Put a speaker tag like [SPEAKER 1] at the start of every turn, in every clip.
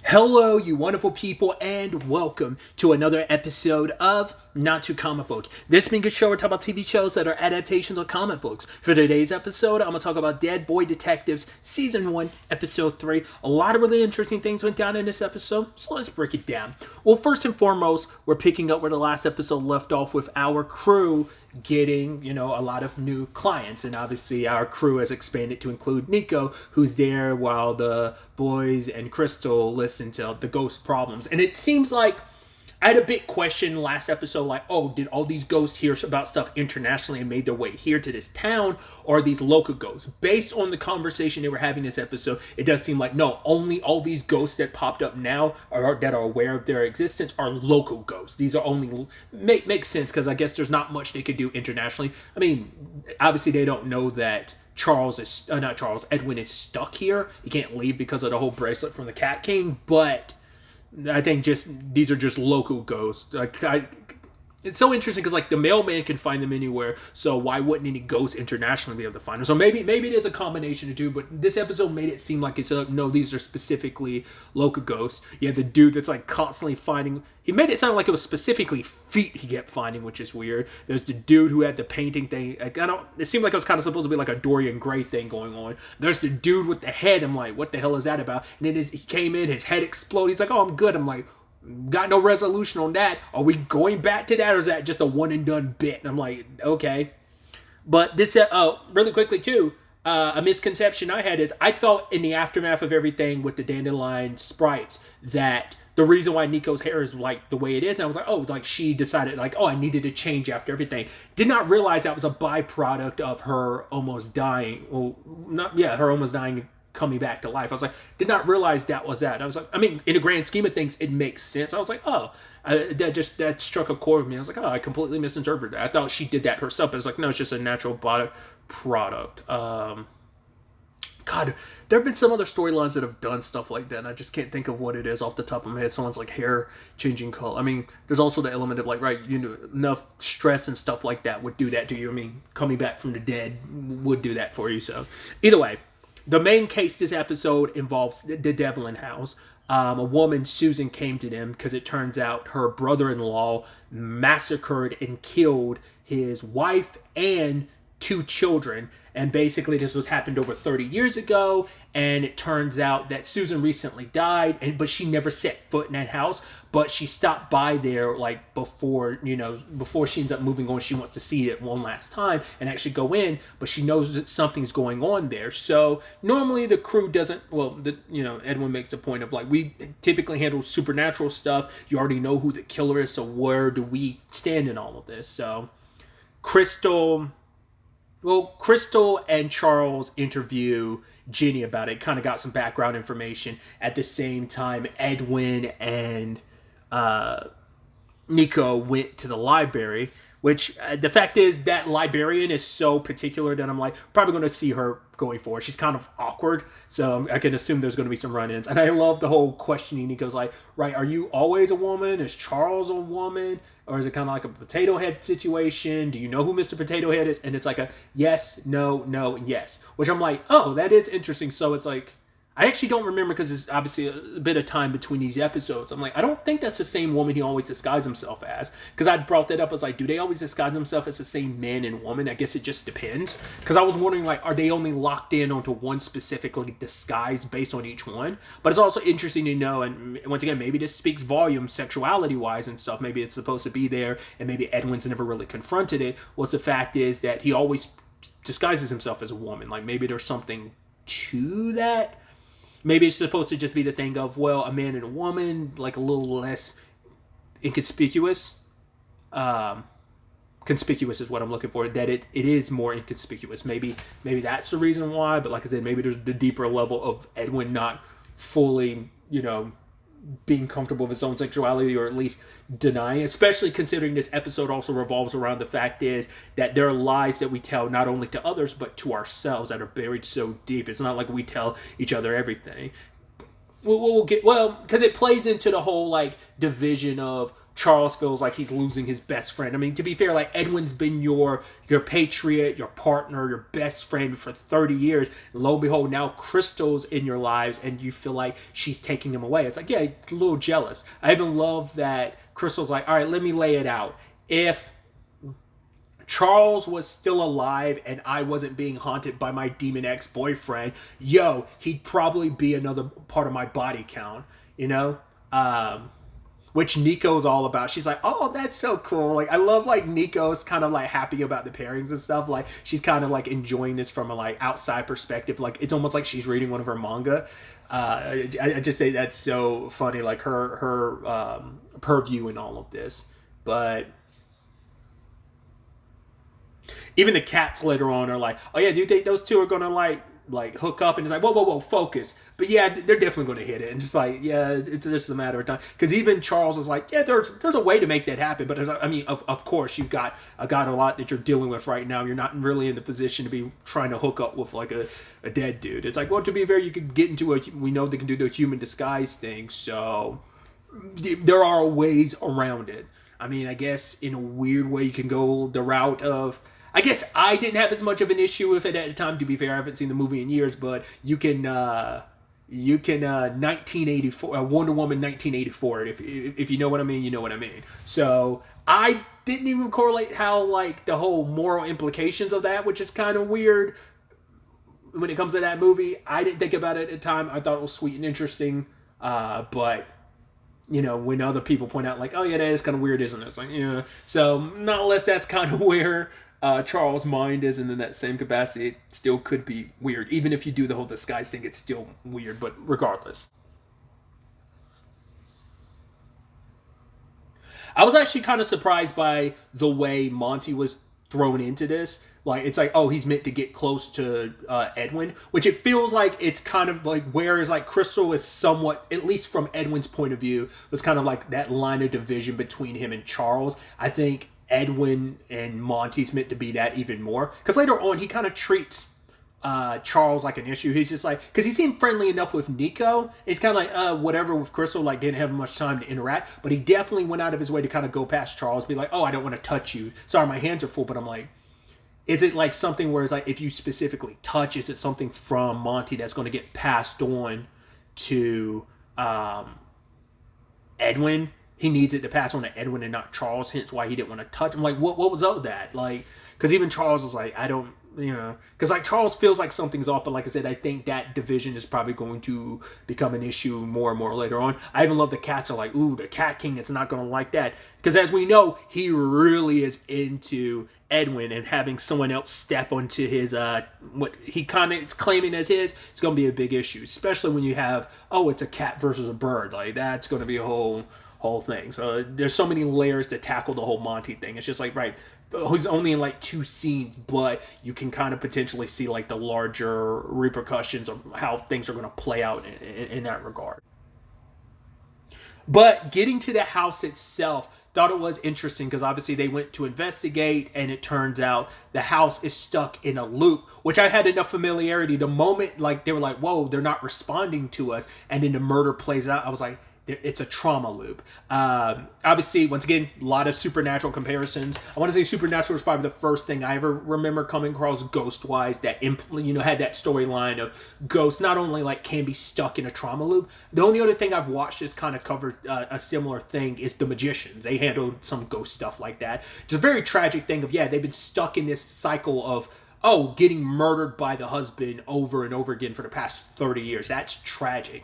[SPEAKER 1] Hello, you wonderful people, and welcome to another episode of Not Too Comic Book. This being a show where we talk about TV shows that are adaptations of comic books. For today's episode, I'm going to talk about Dead Boy Detectives Season 1, Episode 3. A lot of really interesting things went down in this episode, so let's break it down. Well, first and foremost, we're picking up where the last episode left off with our crew getting, a lot of new clients. And obviously our crew has expanded to include Nico, who's there while the boys and Crystal listen to the ghost problems. And it seems like I had a big question last episode, like, oh, did all these ghosts hear about stuff internationally and made their way here to this town, or are these local ghosts? Based on the conversation they were having this episode, it does seem like, no, only all these ghosts that popped up now, or that are aware of their existence, are local ghosts. These are only, makes sense, because I guess there's not much they could do internationally. I mean, obviously they don't know that Edwin is stuck here. He can't leave because of the whole bracelet from the Cat King, but I think these are just local ghosts. It's so interesting because the mailman can find them anywhere, so why wouldn't any ghosts internationally be able to find them? So maybe it is a combination of two, but this episode made it seem like no, these are specifically local ghosts. You have the dude that's constantly finding. He made it sound like it was specifically feet he kept finding, which is weird. There's the dude who had the painting thing. It seemed like it was kind of supposed to be like a Dorian Gray thing going on. There's the dude with the head. I'm like, what the hell is that about? And then he came in, his head exploded. He's like, oh, I'm good. I'm like, got no resolution on that. Are we going back to that, or is that just a one and done bit? And I'm like, okay. But this, really quickly too, a misconception I had is I thought in the aftermath of everything with the dandelion sprites that the reason why Nico's hair is the way it is, and I was like, oh, she decided I needed to change after everything. Did not realize that was a byproduct of her almost dying. Well, her almost dying, coming back to life. I was like, did not realize that was that. I was like, I mean, in the grand scheme of things, it makes sense. I was like, oh, that struck a chord with me. I was like, oh, I completely misinterpreted that. I thought she did that herself. But it's like, no, it's just a natural product. God, there have been some other storylines that have done stuff like that, and I just can't think of what it is off the top of my head. Someone's hair changing color. I mean, there's also the element of enough stress and stuff like that would do that to you. I mean, coming back from the dead would do that for you. So either way, the main case this episode involves the Devlin house. A woman, Susan, came to them because it turns out her brother-in-law massacred and killed his wife and 2 children. And basically this was happened over 30 years ago, and it turns out that Susan recently died, but she never set foot in that house. But she stopped by there before she ends up moving on. She wants to see it one last time and actually go in, but she knows that something's going on there. So normally the crew doesn't, Edwin makes the point of we typically handle supernatural stuff. You already know who the killer is, so where do we stand in all of this? So Crystal and Charles interview Jenny about it. Kind of got some background information. At the same time, Edwin and Nico went to the library, which the fact is that librarian is so particular that I'm probably going to see her going forward. She's kind of awkward, so I can assume there's going to be some run-ins. And I love the whole questioning. Nico's right, are you always a woman? Is Charles a woman? Or is it kind of like a potato head situation? Do you know who Mr. Potato Head is? And it's a yes, no, and yes. Which I'm oh, that is interesting. So it's I actually don't remember because there's obviously a bit of time between these episodes. I'm I don't think that's the same woman he always disguised himself as. Because I brought that up. I was do they always disguise themselves as the same man and woman? I guess it just depends. Because I was wondering, are they only locked in onto one specifically disguise based on each one? But it's also interesting to know, and once again, maybe this speaks volumes sexuality-wise and stuff. Maybe it's supposed to be there, and maybe Edwin's never really confronted it. Well, the fact is that he always disguises himself as a woman. Maybe there's something to that. Maybe it's supposed to just be the thing of, well, a man and a woman, a little less inconspicuous. Conspicuous is what I'm looking for. That it is more inconspicuous. Maybe that's the reason why. But like I said, maybe there's the deeper level of Edwin not fully, being comfortable with his own sexuality, or at least denying, especially considering this episode also revolves around the fact is that there are lies that we tell not only to others but to ourselves that are buried so deep. It's not like we tell each other everything. We'll get, because it plays into the whole division of Charles feels like he's losing his best friend. I mean, to be fair, like Edwin's been your patriot, your partner, your best friend for 30 years. Lo and behold, now Crystal's in your lives and you feel like she's taking him away. It's like, yeah, it's a little jealous. I even love that Crystal's like, all right, let me lay it out. If Charles was still alive and I wasn't being haunted by my demon ex-boyfriend, he'd probably be another part of my body count, you know? Which Nico's all about. She's like, oh, that's so cool. Like, I love, like, Nico's kind of, like, happy about the pairings and stuff. Like, she's kind of, like, enjoying this from a, like, outside perspective. Like, it's almost like she's reading one of her manga. I just say that's so funny, like, her purview in all of this. But even the cats later on are like, oh, yeah, do you think those two are going to, like hook up? And it's like, whoa, focus. But yeah, they're definitely going to hit it. And just like, yeah, it's just a matter of time. Because even Charles is like, yeah, there's a way to make that happen. But of course, you've got a lot that you're dealing with right now. You're not really in the position to be trying to hook up with like a dead dude. It's like, well, to be fair, you could get into we know they can do the human disguise thing. So there are ways around it. I mean, I guess in a weird way, you can go the route of, I guess I didn't have as much of an issue with it at the time. To be fair, I haven't seen the movie in years, but you can 1984 Wonder Woman 1984. If you know what I mean, you know what I mean. So I didn't even correlate how like the whole moral implications of that, which is kind of weird when it comes to that movie. I didn't think about it at the time. I thought it was sweet and interesting, but you know, when other people point out like, oh yeah, that is kind of weird, isn't it? It's like, yeah. So nonetheless, that's kind of where Charles' mind is, and in that same capacity, it still could be weird. Even if you do the whole disguise thing, it's still weird, but regardless. I was actually kind of surprised by the way Monty was thrown into this. Like, it's like, oh, he's meant to get close to Edwin, which it feels like it's kind of like, whereas like Crystal is somewhat, at least from Edwin's point of view, was kind of like that line of division between him and Charles. I think Edwin and Monty's meant to be that even more. Because later on, he kind of treats Charles like an issue. He's just like, because he seemed friendly enough with Nico. It's kind of like, whatever with Crystal, like didn't have much time to interact. But he definitely went out of his way to kind of go past Charles, be like, oh, I don't want to touch you. Sorry, my hands are full. But I'm like, is it like something where it's like, if you specifically touch, is it something from Monty that's going to get passed on to Edwin? He needs it to pass on to Edwin and not Charles, hence why he didn't want to touch him. Like, what was up with that? Like, because even Charles was like, I don't, you know, because like Charles feels like something's off, but like I said, I think that division is probably going to become an issue more and more later on. I even love the cats are like, ooh, the Cat King is not going to like that, because as we know, he really is into Edwin, and having someone else step onto his what he kind of is claiming as his, it's going to be a big issue, especially when you have, oh, it's a cat versus a bird. Like, that's going to be a whole thing. So there's so many layers to tackle the whole Monty thing. It's just like, right, who's only in like 2 scenes, but you can kind of potentially see like the larger repercussions of how things are going to play out in that regard. But getting to the house itself, thought it was interesting because obviously they went to investigate, and it turns out the house is stuck in a loop, which I had enough familiarity. The moment like they were like, whoa, they're not responding to us, and then the murder plays out, I was like, it's a trauma loop. Obviously, once again, a lot of Supernatural comparisons. I want to say Supernatural is probably the first thing I ever remember coming across ghost-wise that, had that storyline of ghosts not only like can be stuck in a trauma loop. The only other thing I've watched that's kind of covered a similar thing is The Magicians. They handled some ghost stuff like that. Just a very tragic thing of, they've been stuck in this cycle of, getting murdered by the husband over and over again for the past 30 years. That's tragic.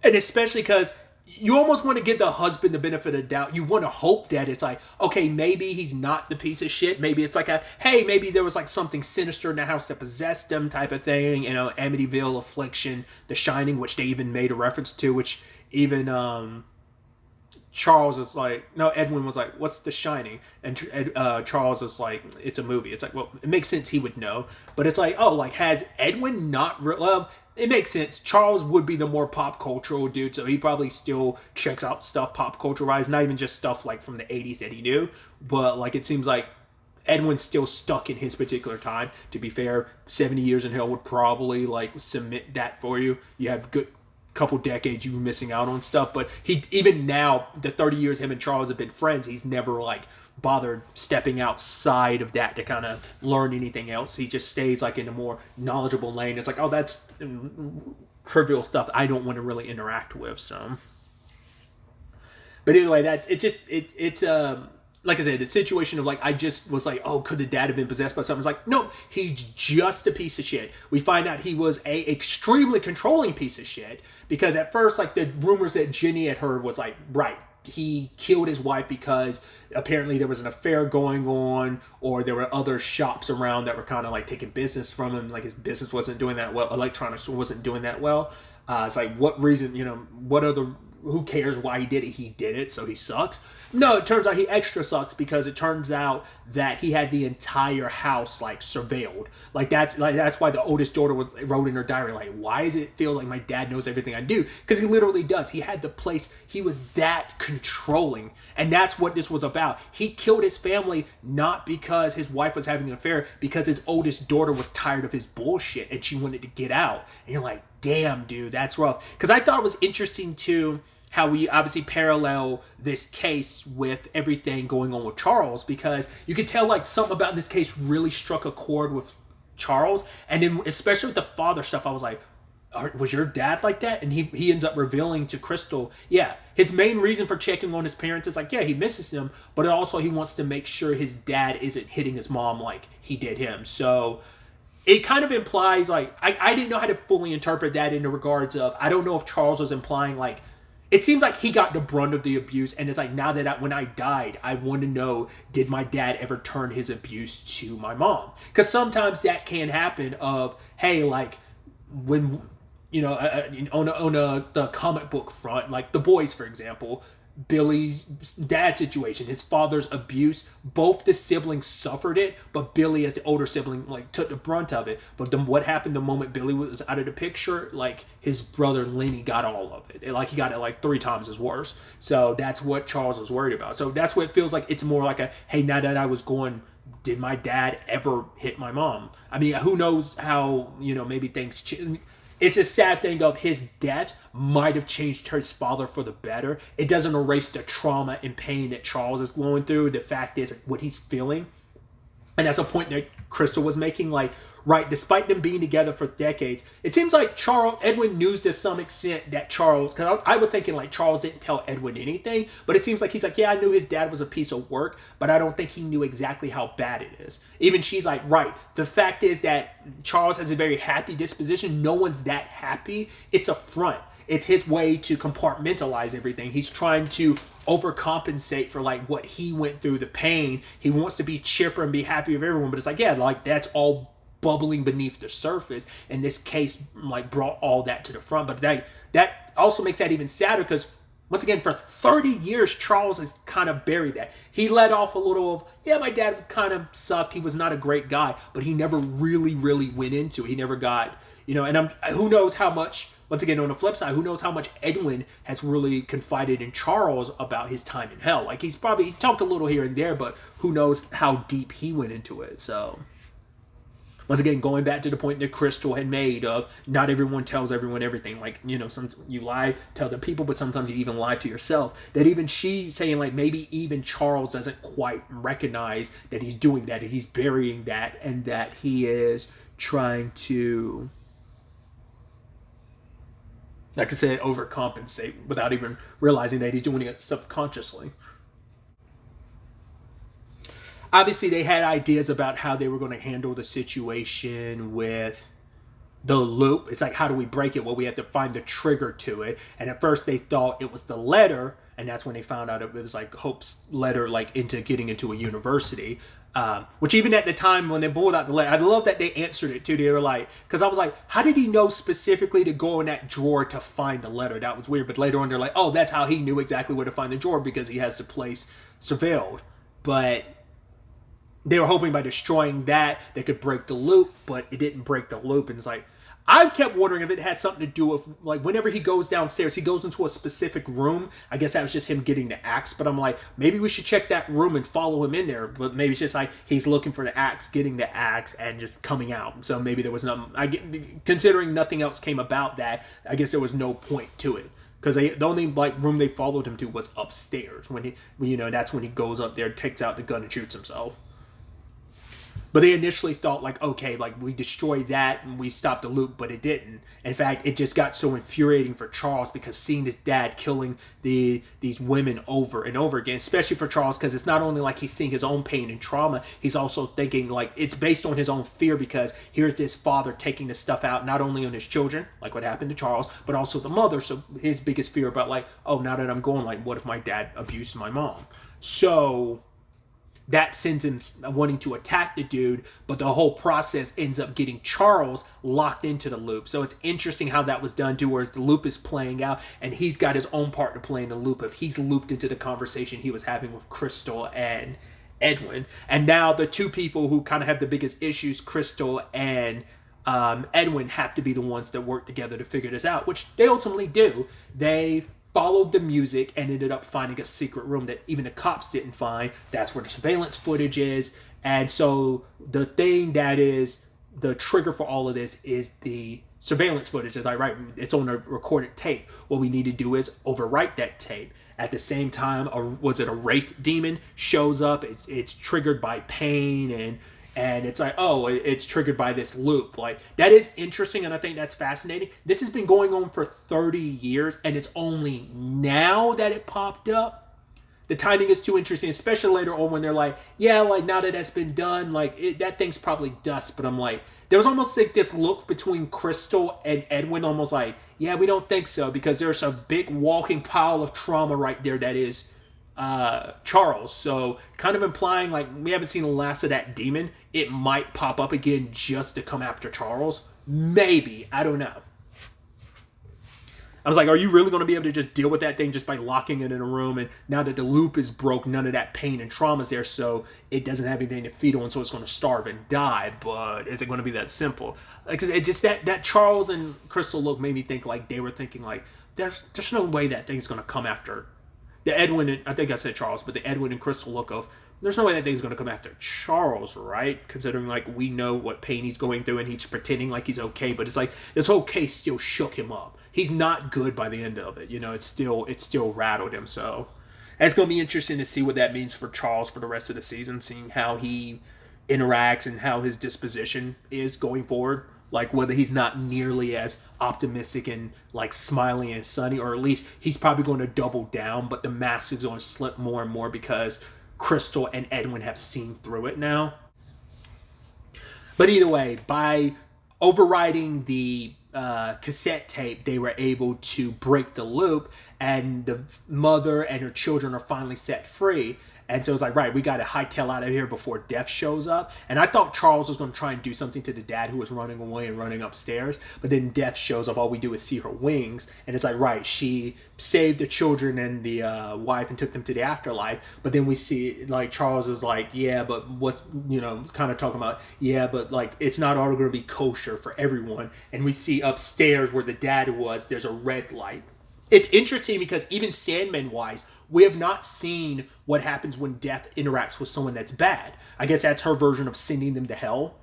[SPEAKER 1] And especially because you almost want to give the husband the benefit of doubt. You want to hope that it's like, okay, maybe he's not the piece of shit. Maybe it's like hey, maybe there was like something sinister in the house that possessed him type of thing. Amityville, Affliction, The Shining, which they even made a reference to, which even Charles is like, no, Edwin was like, what's The Shining? And Charles is like, it's a movie. It's like, well, it makes sense he would know. But it's like, oh, like, has Edwin not... it makes sense. Charles would be the more pop cultural dude, so he probably still checks out stuff pop culture-wise, not even just stuff like from the 80s that he knew. But like, it seems like Edwin's still stuck in his particular time. To be fair, 70 Years in Hell would probably like cement that for you. You have good couple decades you were missing out on stuff. But he, even now, the 30 years him and Charles have been friends, he's never like bothered stepping outside of that to kind of learn anything else. He just stays like in a more knowledgeable lane. It's like, oh, that's trivial stuff I don't want to really interact with. So, but anyway, that it's like I said, the situation of like, I just was like, oh, could the dad have been possessed by something? It's like, no, he's just a piece of shit. We find out he was a extremely controlling piece of shit, because at first, like, the rumors that Jenny had heard was like, right, he killed his wife because apparently there was an affair going on, or there were other shops around that were kind of like taking business from him. Like, his business wasn't doing that well. Electronics wasn't doing that well. It's like, what reason, who cares why he did it? He did it, so he sucks. No, it turns out he extra sucks because it turns out that he had the entire house like surveilled. That's why the oldest daughter wrote in her diary, like, why does it feel like my dad knows everything I do? Because he literally does. He had the place. He was that controlling, and that's what this was about. He killed his family not because his wife was having an affair, because his oldest daughter was tired of his bullshit and she wanted to get out. And you're like, damn, dude, that's rough. Because I thought it was interesting too how we obviously parallel this case with everything going on with Charles, because you could tell like something about this case really struck a chord with Charles. And then especially with the father stuff, I was like, was your dad like that? And he ends up revealing to Crystal, yeah, his main reason for checking on his parents is like, yeah, he misses them, but also he wants to make sure his dad isn't hitting his mom like he did him. So it kind of implies, like, I didn't know how to fully interpret that in the regards of, I don't know if Charles was implying, like, it seems like he got the brunt of the abuse, and it's like, now that when I died, I want to know, did my dad ever turn his abuse to my mom? Because sometimes that can happen of, hey, like, when, on the comic book front, like The Boys, for example, Billy's dad situation, his father's abuse, both the siblings suffered it, but Billy as the older sibling like took the brunt of it. But then what happened the moment Billy was out of the picture, like his brother Lenny got all of it. Like he got it like 3 times as worse. So that's what Charles was worried about. So that's what it feels like. It's more like a, hey, now that I was going, did my dad ever hit my mom? I mean, who knows how, maybe things it's a sad thing of his death might have changed his father for the better. It doesn't erase the trauma and pain that Charles is going through. The fact is what he's feeling. And that's a point that Crystal was making, like, right, despite them being together for decades, it seems like Edwin knew to some extent that Charles, because I was thinking like Charles didn't tell Edwin anything, but it seems like he's like, yeah, I knew his dad was a piece of work, but I don't think he knew exactly how bad it is. Even she's like, right, the fact is that Charles has a very happy disposition. No one's that happy. It's a front. It's his way to compartmentalize everything. He's trying to overcompensate for like what he went through, the pain. He wants to be chipper and be happy with everyone, but it's like, yeah, like that's all bubbling beneath the surface, and this case like brought all that to the front. But that also makes that even sadder, because once again, for 30 years Charles has kind of buried that. He let off a little of, yeah, my dad kind of sucked, he was not a great guy, but he never really went into it. He never got, and who knows how much, once again, on the flip side, who knows how much Edwin has really confided in Charles about his time in hell. Like he talked a little here and there, but who knows how deep he went into it. So once again, going back to the point that Crystal had made of not everyone tells everyone everything. Like, some you lie to other people, but sometimes you even lie to yourself. That even she's saying like maybe even Charles doesn't quite recognize that he's doing that, that he's burying that, and that he is trying to, like I said, overcompensate without even realizing that he's doing it subconsciously. Obviously, they had ideas about how they were going to handle the situation with the loop. It's like, how do we break it? Well, we have to find the trigger to it. And at first they thought it was the letter, and that's when they found out it was like Hope's letter, like into getting into a university. Which even at the time when they pulled out the letter, I love that they answered it too. They were like, because I was like, how did he know specifically to go in that drawer to find the letter? That was weird. But later on, they're like, oh, that's how he knew exactly where to find the drawer, because he has the place surveilled. But they were hoping by destroying that they could break the loop, but it didn't break the loop. And it's like, I kept wondering if it had something to do with, like, whenever he goes downstairs, he goes into a specific room. I guess that was just him getting the axe, but I'm like, maybe we should check that room and follow him in there. But maybe it's just like he's looking for the axe, getting the axe, and just coming out. So maybe there was nothing. Considering nothing else came about that, I guess there was no point to it. Because the only room they followed him to was upstairs. That's when he goes up there, takes out the gun, and shoots himself. But they initially thought, like, okay, like, we destroyed that and we stopped the loop, but it didn't. In fact, it just got so infuriating for Charles because seeing his dad killing these women over and over again, especially for Charles, because it's not only like he's seeing his own pain and trauma, he's also thinking, like, it's based on his own fear because here's this father taking this stuff out not only on his children, like what happened to Charles, but also the mother. So his biggest fear about, like, oh, now that I'm going, like, what if my dad abused my mom? So that sends him wanting to attack the dude, but the whole process ends up getting Charles locked into the loop. So it's interesting how that was done too, whereas the loop is playing out and he's got his own part to play in the loop if he's looped into the conversation he was having with Crystal and Edwin. And now the two people who kind of have the biggest issues, Crystal and Edwin, have to be the ones that work together to figure this out, which they ultimately do. They followed the music and ended up finding a secret room that even the cops didn't find. That's where the surveillance footage is. And so the thing that is the trigger for all of this is the surveillance footage. It's like, right, it's on a recorded tape. What we need to do is overwrite that tape. At the same time, was it a wraith demon shows up? It's triggered by pain and it's like, oh, it's triggered by this loop. Like, that is interesting, and I think that's fascinating. This has been going on for 30 years, and it's only now that it popped up. The timing is too interesting, especially later on when they're like, yeah, like, now that that's been done, like, that thing's probably dust. But I'm like, there was almost like this look between Crystal and Edwin, almost like, yeah, we don't think so, because there's a big walking pile of trauma right there that is Charles. So kind of implying like we haven't seen the last of that demon. It might pop up again just to come after Charles. Maybe. I don't know. I was like, are you really going to be able to just deal with that thing just by locking it in a room? And now that the loop is broke, none of that pain and trauma is there, so it doesn't have anything to feed on, so it's going to starve and die. But is it going to be that simple? Like, it just that Charles and Crystal look made me think like they were thinking like, there's no way that thing's going to come after the Edwin, and I think I said Charles, but the Edwin and Crystal look of, there's no way that thing's going to come after Charles, right? Considering, like, we know what pain he's going through, and he's pretending like he's okay, but it's like, this whole case still shook him up. He's not good by the end of it, it still rattled him, so. And it's going to be interesting to see what that means for Charles for the rest of the season, seeing how he interacts and how his disposition is going forward. Like, whether he's not nearly as optimistic and, like, smiling and sunny, or at least he's probably going to double down, but the mask is going to slip more and more because Crystal and Edwin have seen through it now. But either way, by overriding the cassette tape, they were able to break the loop, and the mother and her children are finally set free. And so it's like, right, we got to hightail out of here before Death shows up. And I thought Charles was going to try and do something to the dad who was running away and running upstairs. But then Death shows up. All we do is see her wings. And it's like, right, she saved the children and the wife and took them to the afterlife. But then we see, like, Charles is like, yeah, but what's, kind of talking about, yeah, but, like, it's not all going to be kosher for everyone. And we see upstairs where the dad was, there's a red light. It's interesting because even Sandman-wise, we have not seen what happens when Death interacts with someone that's bad. I guess that's her version of sending them to hell.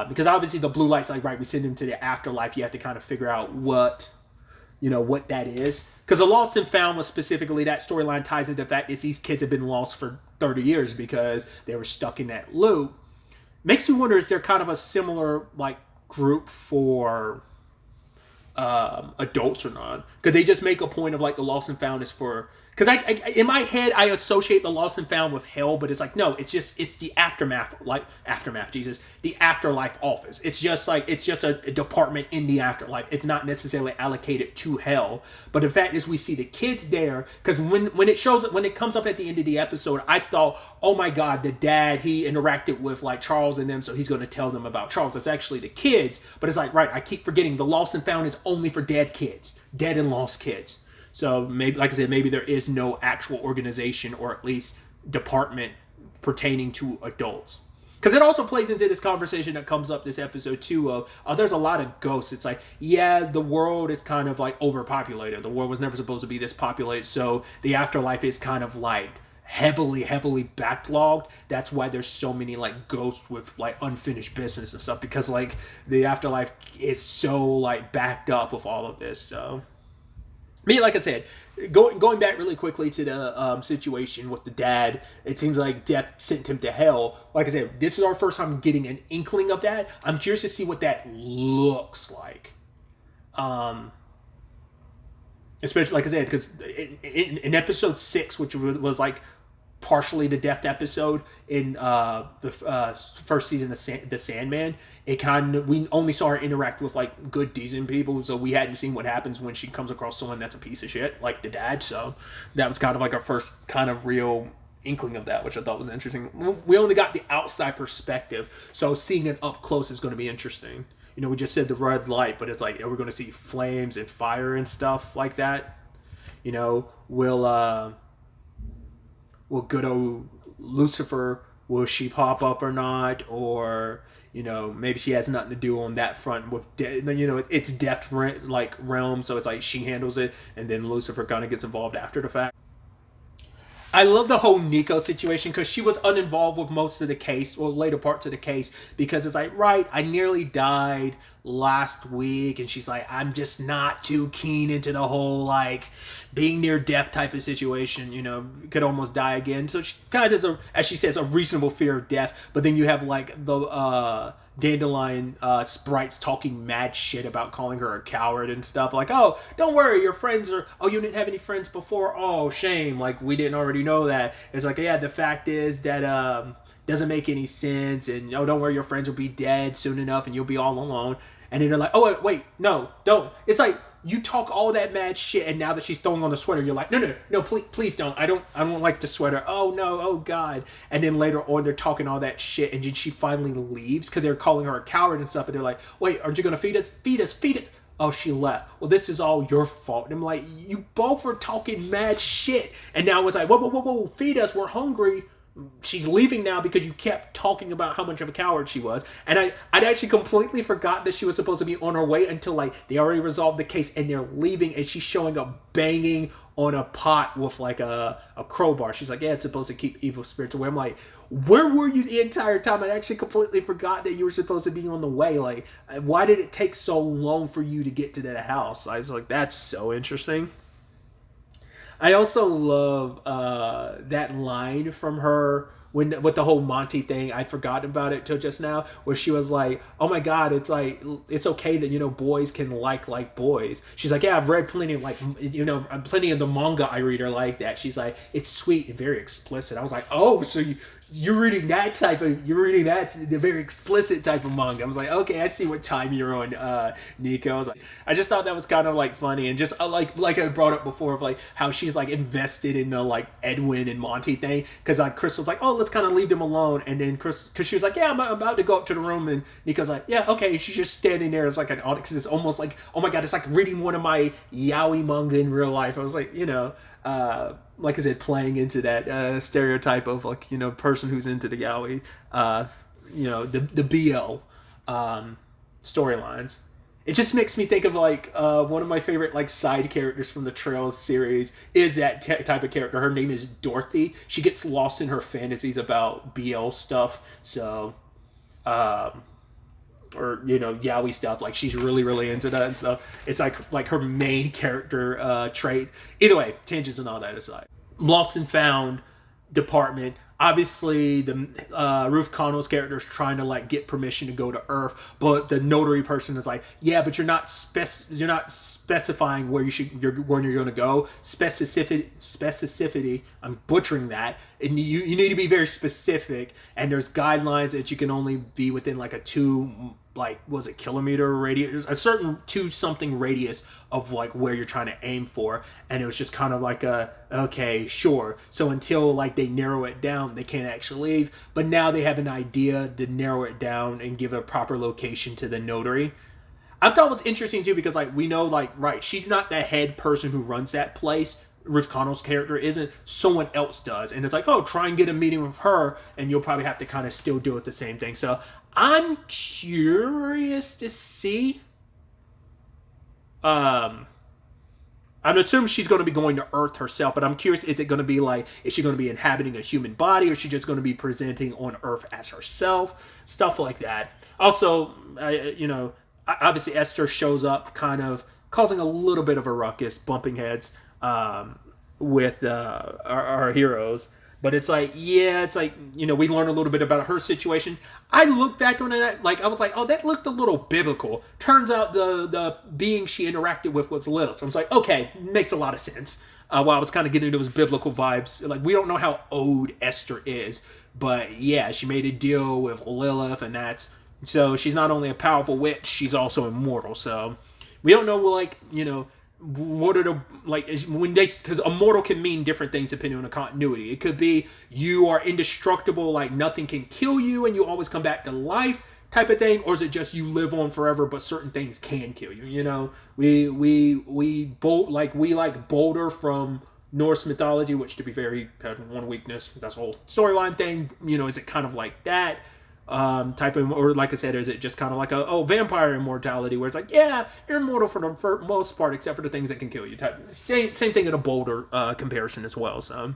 [SPEAKER 1] Because obviously the blue light's like, right, we send them to the afterlife. You have to kind of figure out what that is. Because the Lost and Found was specifically, that storyline ties into the fact that these kids have been lost for 30 years because they were stuck in that loop. Makes me wonder, is there kind of a similar, like, group for adults or not? Because they just make a point of, like, the Lost and Found is for, because I in my head I associate the Lost and Found with hell, but it's like, no, it's the the afterlife office. It's just a department in the afterlife. It's not necessarily allocated to hell. But the fact is, we see the kids there, because when it comes up at the end of the episode, I thought, oh my god, the dad, he interacted with, like, Charles and them, so he's going to tell them about Charles. It's actually the kids. But it's like, right, I keep forgetting the Lost and Found is only for dead kids, dead and lost kids. So maybe, like I said, maybe there is no actual organization or at least department pertaining to adults. because it also plays into this conversation that comes up this episode too of there's a lot of ghosts. It's like, yeah, the world is kind of like overpopulated. The world was never supposed to be this populated, so the afterlife is kind of like heavily backlogged. That's why there's so many like ghosts with like unfinished business and stuff, because like the afterlife is so like backed up with all of this. So like I said, going back really quickly to the situation with the dad, it seems like death sent him to hell. Like I said, this is our first time getting an inkling of that. I'm curious to see what that looks like. Especially, like I said, because in episode 6, which was like partially the death episode in the first season of the Sandman, we only saw her interact with like good, decent people, so we hadn't seen what happens when she comes across someone that's a piece of shit, like the dad. So that was kind of like our first kind of real inkling of that, which I thought was interesting. We only got the outside perspective, so seeing it up close is going to be interesting. You know, we just said the red light, but it's like, are we going to see flames and fire and stuff like that? You know, will good old Lucifer, will she pop up or not? Or, you know, maybe she has nothing to do on that front with, you know, it's death like realm, so it's like she handles it, and then Lucifer kind of gets involved after the fact. I love the whole Nico situation because she was uninvolved with most of the case, or later parts of the case, because it's like, right, I nearly died last week, and she's like, I'm just not too keen into the whole like being near death type of situation, you know, could almost die again. So she kind of does, as she says, a reasonable fear of death. But then you have like the Dandelion sprites talking mad shit about calling her a coward and stuff, like, oh, don't worry, your friends are, oh, you didn't have any friends before, oh, shame, like we didn't already know that. It's like, yeah, the fact is that doesn't make any sense, and oh, don't worry, your friends will be dead soon enough and you'll be all alone. And then they're like, oh wait, no, don't. It's like, you talk all that mad shit, and now that she's throwing on the sweater, you're like, no, please don't. I don't like the sweater. Oh no, oh god. And then later on, they're talking all that shit, and then she finally leaves because they're calling her a coward and stuff. And they're like, wait, aren't you gonna feed us? Feed us. Oh, she left. Well, this is all your fault. And I'm like, you both are talking mad shit, and now it's like, whoa, feed us. We're hungry. She's leaving now because you kept talking about how much of a coward she was. And I'd actually completely forgot that she was supposed to be on her way until like they already resolved the case and they're leaving, and she's showing up banging on a pot with like a crowbar. She's like, yeah, it's supposed to keep evil spirits away. I'm like, where were you the entire time? I actually completely forgot that you were supposed to be on the way. Like, why did it take so long for you to get to that house? I was like, that's so interesting. I also love that line from her with the whole Monty thing. I'd forgotten about it till just now, where she was like, oh my god, it's like, it's okay that, you know, boys can like boys. She's like, yeah, I've read plenty of, like, you know, plenty of the manga I read are like that. She's like, it's sweet and very explicit. I was like, oh, so you're reading that the very explicit type of manga. I was like, okay, I see what time you're on, Nico. I was like, I just thought that was kind of like funny, and just like I brought up before of like how she's like invested in the like Edwin and Monty thing, because like Crystal's like, oh, let's kind of leave them alone, and then because she was like, yeah, I'm about to go up to the room, and Nico's like, yeah, okay. She's just standing there as like an audience. It's almost like, oh my god, it's like reading one of my yaoi manga in real life. I was like, you know, like I said, playing into that stereotype of like, you know, person who's into the yaoi, you know, the BL storylines. It just makes me think of like one of my favorite like side characters from the Trails series is that type of character. Her name is Dorothy. She gets lost in her fantasies about BL stuff. So, or, you know, yaoi stuff. Like, she's really into that and stuff. It's like her main character trait. Either way, tangents and all that aside. Lost and Found department. Obviously, the Ruth Connell's character is trying to like get permission to go to Earth, but the notary person is like, yeah, but you're not specifying where when you're going to go. Specificity. I'm butchering that, and you need to be very specific. And there's guidelines that you can only be within like a 2 kilometer radius, a certain 2-something radius of like where you're trying to aim for. And it was just kind of like okay, sure. So until like they narrow it down, they can't actually leave. But now they have an idea to narrow it down and give a proper location to the notary. I thought it was interesting too, because like we know, like, right, she's not the head person who runs that place. Ruth Connell's character isn't, someone else does. And it's like, oh, try and get a meeting with her, and you'll probably have to kind of still do it the same thing. So I'm curious to see. I'm assuming she's going to be going to Earth herself, but I'm curious, is it going to be like, is she going to be inhabiting a human body, or is she just going to be presenting on Earth as herself? Stuff like that. Also, obviously Esther shows up kind of causing a little bit of a ruckus, bumping heads with our heroes. But it's like, yeah, it's like, we learn a little bit about her situation. I looked back on it, like, I was like, oh, that looked a little biblical. Turns out the being she interacted with was Lilith. I was like, okay, makes a lot of sense. While I was kind of getting those biblical vibes. Like, we don't know how old Esther is. But, yeah, she made a deal with Lilith, and so she's not only a powerful witch, she's also immortal. So we don't know, like, what are the, like, when they, because immortal can mean different things depending on the continuity. It could be you are indestructible, like nothing can kill you and you always come back to life type of thing, or is it just you live on forever but certain things can kill you? We like Boulder from Norse mythology, which, to be fair, had one weakness. That's a whole storyline thing. Is it kind of like that? Type of, or like I said, is it just kind of like vampire immortality, where it's like, yeah, you're immortal for the most part, except for the things that can kill you. Same thing in a Boulder comparison as well. So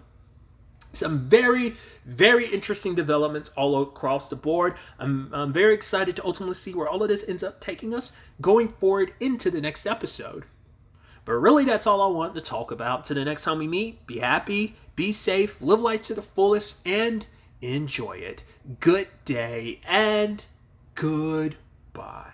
[SPEAKER 1] some very, very interesting developments all across the board. I'm very excited to ultimately see where all of this ends up taking us going forward into the next episode. But really, that's all I want to talk about. Till the next time we meet, be happy, be safe, live life to the fullest, and enjoy it. Good day and goodbye.